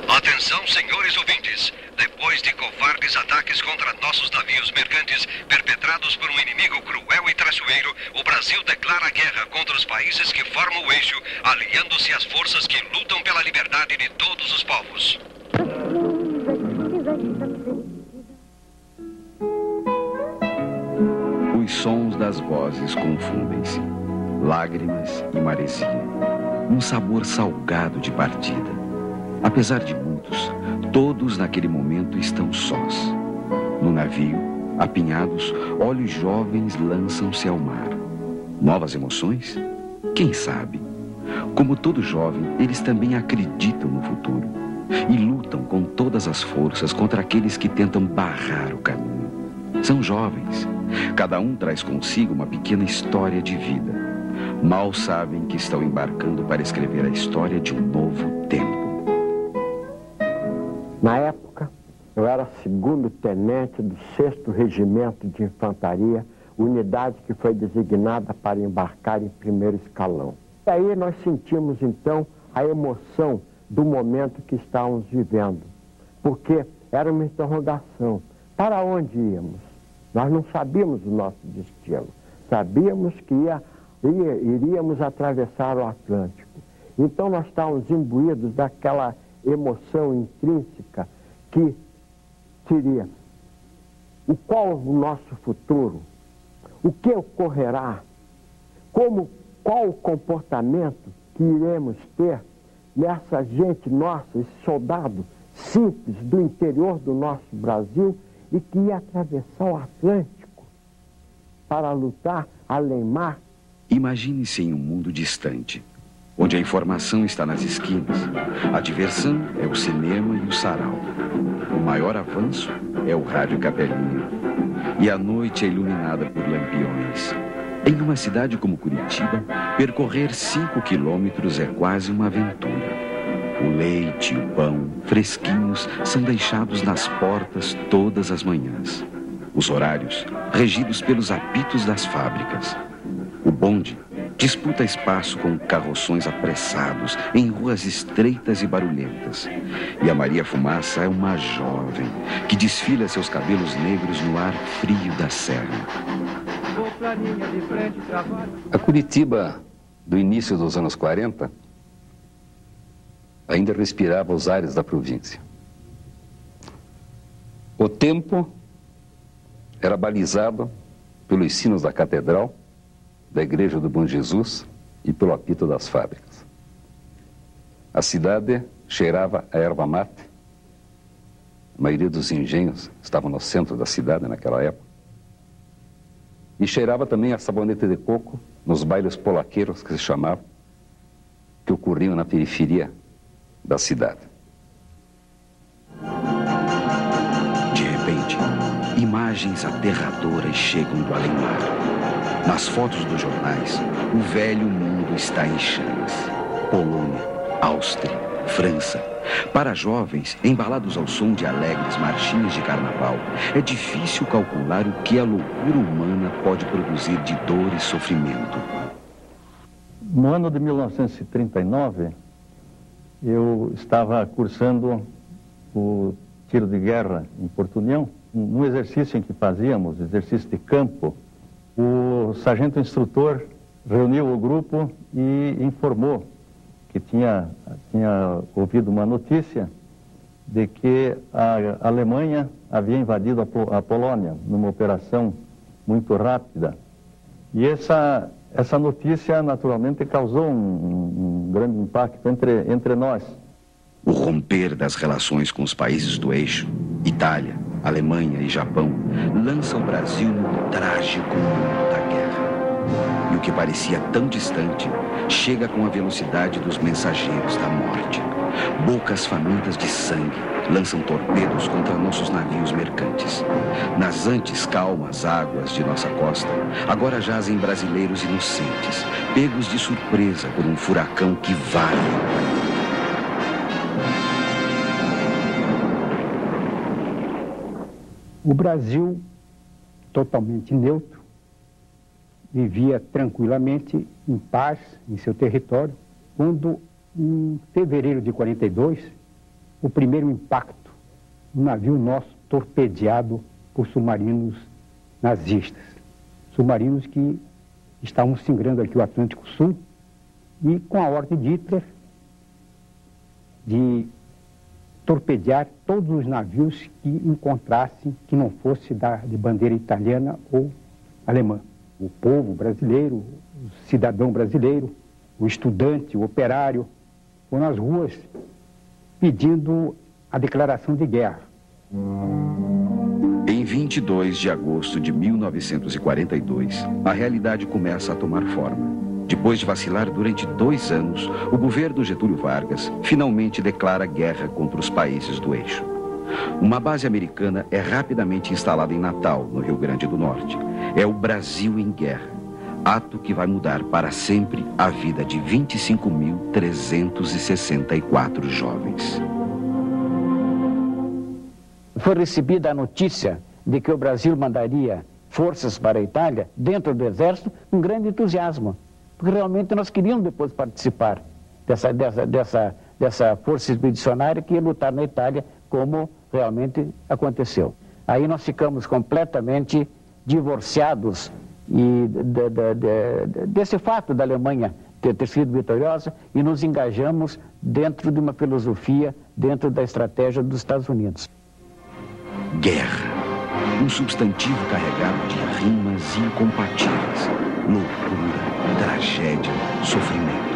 Atenção, senhores ouvintes. Depois de covardes ataques contra nossos navios mercantes perpetrados por um inimigo cruel e traiçoeiro, o Brasil declara guerra contra os países que formam o eixo, aliando-se às forças que lutam pela liberdade de todos os povos. Os sons das vozes confundem-se. Lágrimas e maresia. Um sabor salgado de partida. Apesar de muitos, todos naquele momento estão sós. No navio, apinhados, olhos jovens lançam-se ao mar. Novas emoções? Quem sabe? Como todo jovem, eles também acreditam no futuro e lutam com todas as forças contra aqueles que tentam barrar o caminho. São jovens. Cada um traz consigo uma pequena história de vida. Mal sabem que estão embarcando para escrever a história de um novo tempo. Na época, eu era segundo tenente do 6º Regimento de Infantaria, unidade que foi designada para embarcar em primeiro escalão. E aí nós sentimos, então, a emoção do momento que estávamos vivendo, porque era uma interrogação. Para onde íamos? Nós não sabíamos o nosso destino. Sabíamos que iríamos atravessar o Atlântico. Então nós estávamos imbuídos daquela emoção intrínseca que seria qual o nosso futuro, o que ocorrerá, qual o comportamento que iremos ter nessa gente nossa, esse soldado simples do interior do nosso Brasil e que ia atravessar o Atlântico para lutar além mar. Imagine-se em um mundo distante, onde a informação está nas esquinas. A diversão é o cinema e o sarau. O maior avanço é o rádio capelinha. E a noite é iluminada por lampiões. Em uma cidade como Curitiba, percorrer 5 quilômetros é quase uma aventura. O leite e o pão, fresquinhos, são deixados nas portas todas as manhãs. Os horários, regidos pelos apitos das fábricas. O bonde disputa espaço com carroções apressados em ruas estreitas e barulhentas. E a Maria Fumaça é uma jovem que desfila seus cabelos negros no ar frio da serra. A Curitiba do início dos anos 40 ainda respirava os ares da província. O tempo era balizado pelos sinos da catedral, da Igreja do Bom Jesus e pelo apito das fábricas. A cidade cheirava a erva mate. A maioria dos engenhos estavam no centro da cidade naquela época. E cheirava também a sabonete de coco nos bailes polaqueiros, que se chamavam, que ocorriam na periferia da cidade. De repente, imagens aterradoras chegam do além-mar. Nas fotos dos jornais, o velho mundo está em chamas. Polônia, Áustria, França. Para jovens, embalados ao som de alegres marchinhas de carnaval, é difícil calcular o que a loucura humana pode produzir de dor e sofrimento. No ano de 1939, eu estava cursando o tiro de guerra em Porto União. Num exercício em que fazíamos, exercício de campo, o sargento instrutor reuniu o grupo e informou que tinha ouvido uma notícia de que a Alemanha havia invadido a Polônia numa operação muito rápida. E essa notícia, naturalmente, causou um grande impacto entre nós. O romper das relações com os países do eixo, Itália, Alemanha e Japão, lança o Brasil no trágico mundo da guerra. E o que parecia tão distante chega com a velocidade dos mensageiros da morte. Bocas famintas de sangue lançam torpedos contra nossos navios mercantes. Nas antes calmas águas de nossa costa, agora jazem brasileiros inocentes, pegos de surpresa por um furacão que varre o planeta. O Brasil, totalmente neutro, vivia tranquilamente, em paz, em seu território, quando, em fevereiro de 42, o primeiro impacto, um navio nosso torpedeado por submarinos nazistas. Submarinos que estavam singrando aqui o Atlântico Sul e com a ordem de Hitler de torpedear todos os navios que encontrassem que não fosse de bandeira italiana ou alemã. O povo brasileiro, o cidadão brasileiro, o estudante, o operário, foram às ruas pedindo a declaração de guerra. Em 22 de agosto de 1942, a realidade começa a tomar forma. Depois de vacilar durante 2 anos, o governo Getúlio Vargas finalmente declara guerra contra os países do eixo. Uma base americana é rapidamente instalada em Natal, no Rio Grande do Norte. É o Brasil em guerra, ato que vai mudar para sempre a vida de 25.364 jovens. Foi recebida a notícia de que o Brasil mandaria forças para a Itália, dentro do exército, com grande entusiasmo. Porque realmente nós queríamos depois participar dessa força expedicionária que ia lutar na Itália, como realmente aconteceu. Aí nós ficamos completamente divorciados desse fato da Alemanha ter sido vitoriosa e nos engajamos dentro de uma filosofia, dentro da estratégia dos Estados Unidos. Guerra, um substantivo carregado de rimas incompatíveis. Loucura, tragédia, sofrimento.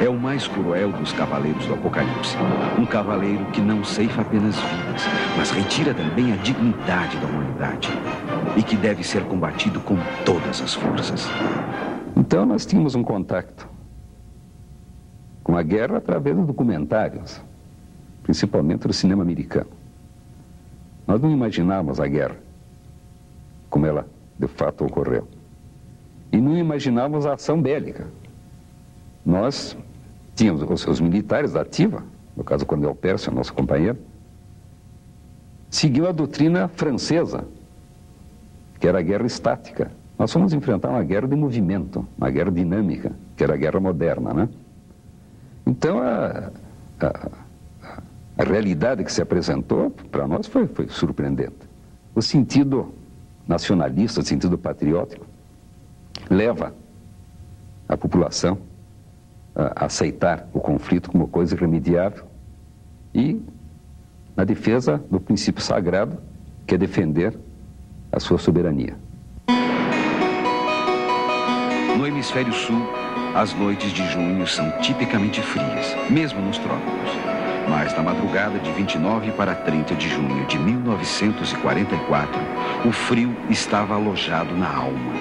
É o mais cruel dos cavaleiros do Apocalipse. Um cavaleiro que não ceifa apenas vidas, mas retira também a dignidade da humanidade. E que deve ser combatido com todas as forças. Então nós tínhamos um contato com a guerra através de documentários, principalmente do cinema americano. Nós não imaginávamos a guerra como ela de fato ocorreu. E não imaginávamos a ação bélica. Nós tínhamos os militares da ativa, no caso o Coronel Pércio, nosso companheiro, seguiu a doutrina francesa, que era a guerra estática. Nós fomos enfrentar uma guerra de movimento, uma guerra dinâmica, que era a guerra moderna, né? Então a realidade que se apresentou para nós foi surpreendente. O sentido nacionalista, o sentido patriótico, leva a população a aceitar o conflito como coisa irremediável e na defesa do princípio sagrado, que é defender a sua soberania. No hemisfério sul, as noites de junho são tipicamente frias, mesmo nos trópicos. Mas na madrugada de 29 para 30 de junho de 1944, o frio estava alojado na alma.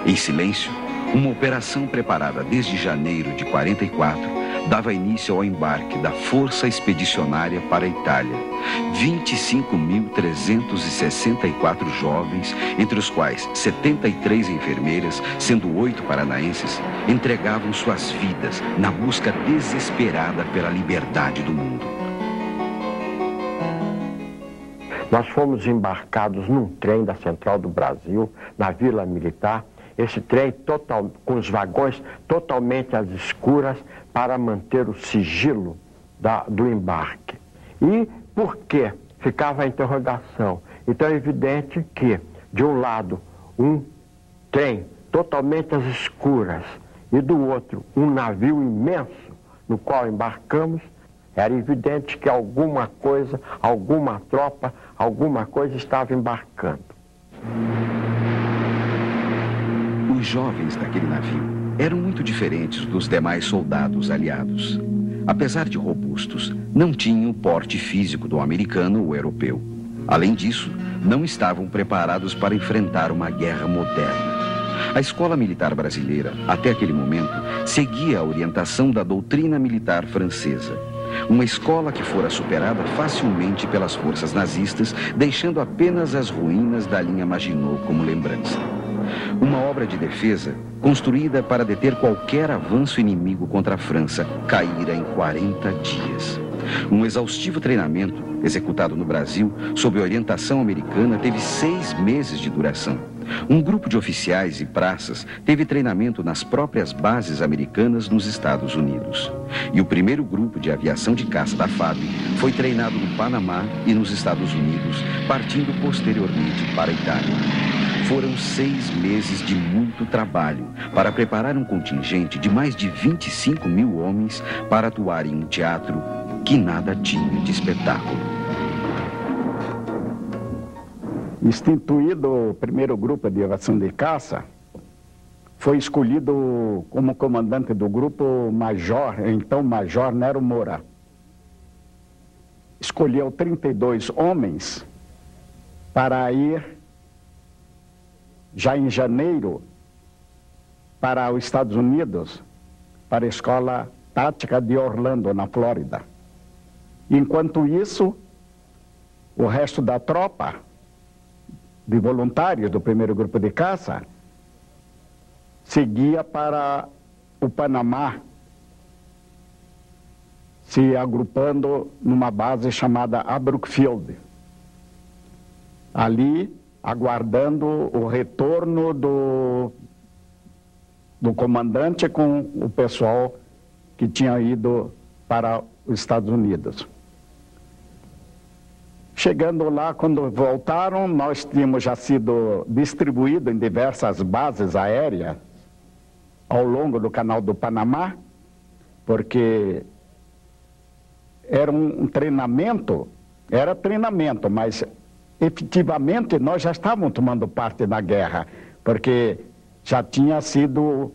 Em silêncio, uma operação preparada desde janeiro de 44 dava início ao embarque da Força Expedicionária para a Itália. 25.364 jovens, entre os quais 73 enfermeiras, sendo 8 paranaenses, entregavam suas vidas na busca desesperada pela liberdade do mundo. Nós fomos embarcados num trem da Central do Brasil, na Vila Militar. Esse trem com os vagões totalmente às escuras para manter o sigilo do embarque. E por quê? Ficava a interrogação. Então é evidente que, de um lado, um trem totalmente às escuras e do outro, um navio imenso no qual embarcamos, era evidente que alguma coisa, alguma tropa, alguma coisa estava embarcando. Os jovens daquele navio eram muito diferentes dos demais soldados aliados. Apesar de robustos, não tinham o porte físico do americano ou europeu. Além disso, não estavam preparados para enfrentar uma guerra moderna. A escola militar brasileira, até aquele momento, seguia a orientação da doutrina militar francesa. Uma escola que fora superada facilmente pelas forças nazistas, deixando apenas as ruínas da linha Maginot como lembrança. Uma obra de defesa construída para deter qualquer avanço inimigo contra a França caíra em 40 dias. Um exaustivo treinamento, executado no Brasil, sob orientação americana, teve 6 meses de duração. Um grupo de oficiais e praças teve treinamento nas próprias bases americanas nos Estados Unidos. E o primeiro grupo de aviação de caça da FAB foi treinado no Panamá e nos Estados Unidos, partindo posteriormente para a Itália. Foram 6 meses de muito trabalho para preparar um contingente de mais de 25 mil homens para atuar em um teatro que nada tinha de espetáculo. Instituído o primeiro grupo de aviação de caça, foi escolhido como comandante do grupo Major Nero Moura. Escolheu 32 homens para ir, já em janeiro, para os Estados Unidos, para a Escola Tática de Orlando, na Flórida. Enquanto isso, o resto da tropa de voluntários do primeiro grupo de caça seguia para o Panamá, se agrupando numa base chamada Brookfield. Ali, aguardando o retorno do comandante com o pessoal que tinha ido para os Estados Unidos. Chegando lá, quando voltaram, nós tínhamos já sido distribuídos em diversas bases aéreas ao longo do Canal do Panamá, porque era um treinamento, mas efetivamente nós já estávamos tomando parte da guerra, porque já tinha sido,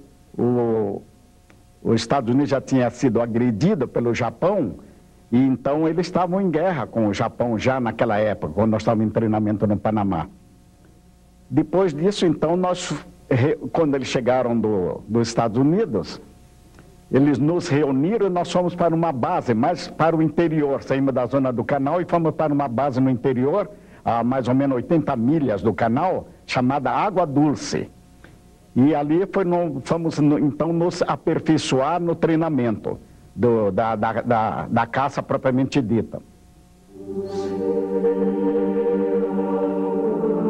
os Estados Unidos já tinha sido agredido pelo Japão, e então eles estavam em guerra com o Japão já naquela época, quando nós estávamos em treinamento no Panamá. Depois disso, então, quando eles chegaram dos Estados Unidos, eles nos reuniram e nós fomos para uma base, mais para o interior. Saímos da zona do canal e fomos para uma base no interior, a mais ou menos 80 milhas do canal, chamada Água Dulce. E ali fomos então nos aperfeiçoar no treinamento da caça propriamente dita.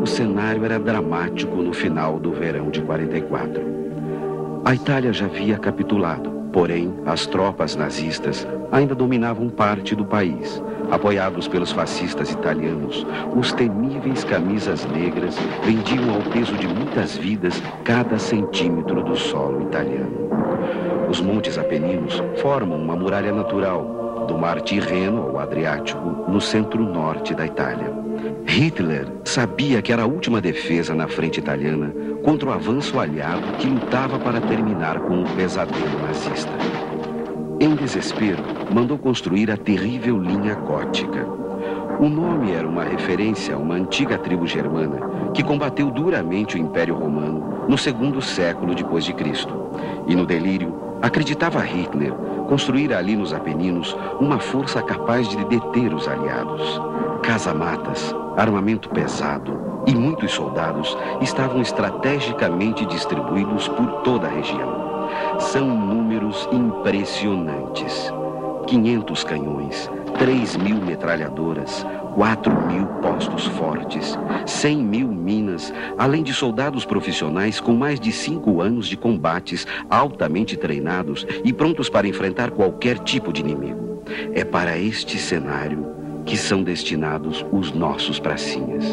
O cenário era dramático no final do verão de 44. A Itália já havia capitulado, porém as tropas nazistas ainda dominavam parte do país. Apoiados pelos fascistas italianos, os temíveis camisas negras vendiam ao peso de muitas vidas cada centímetro do solo italiano. Os montes Apeninos formam uma muralha natural, do mar Tirreno ao Adriático, no centro-norte da Itália. Hitler sabia que era a última defesa na frente italiana contra o avanço aliado que lutava para terminar com o pesadelo nazista. Em desespero, mandou construir a terrível linha gótica. O nome era uma referência a uma antiga tribo germana que combateu duramente o Império Romano no 2º século depois de Cristo. E no delírio, acreditava Hitler construir ali nos Apeninos uma força capaz de deter os aliados. Casamatas, armamento pesado e muitos soldados estavam estrategicamente distribuídos por toda a região. São números impressionantes. 500 canhões, 3.000 metralhadoras, 4.000 postos fortes, 100.000 minas, além de soldados profissionais com mais de 5 anos de combates altamente treinados e prontos para enfrentar qualquer tipo de inimigo. É para este cenário que são destinados os nossos pracinhas.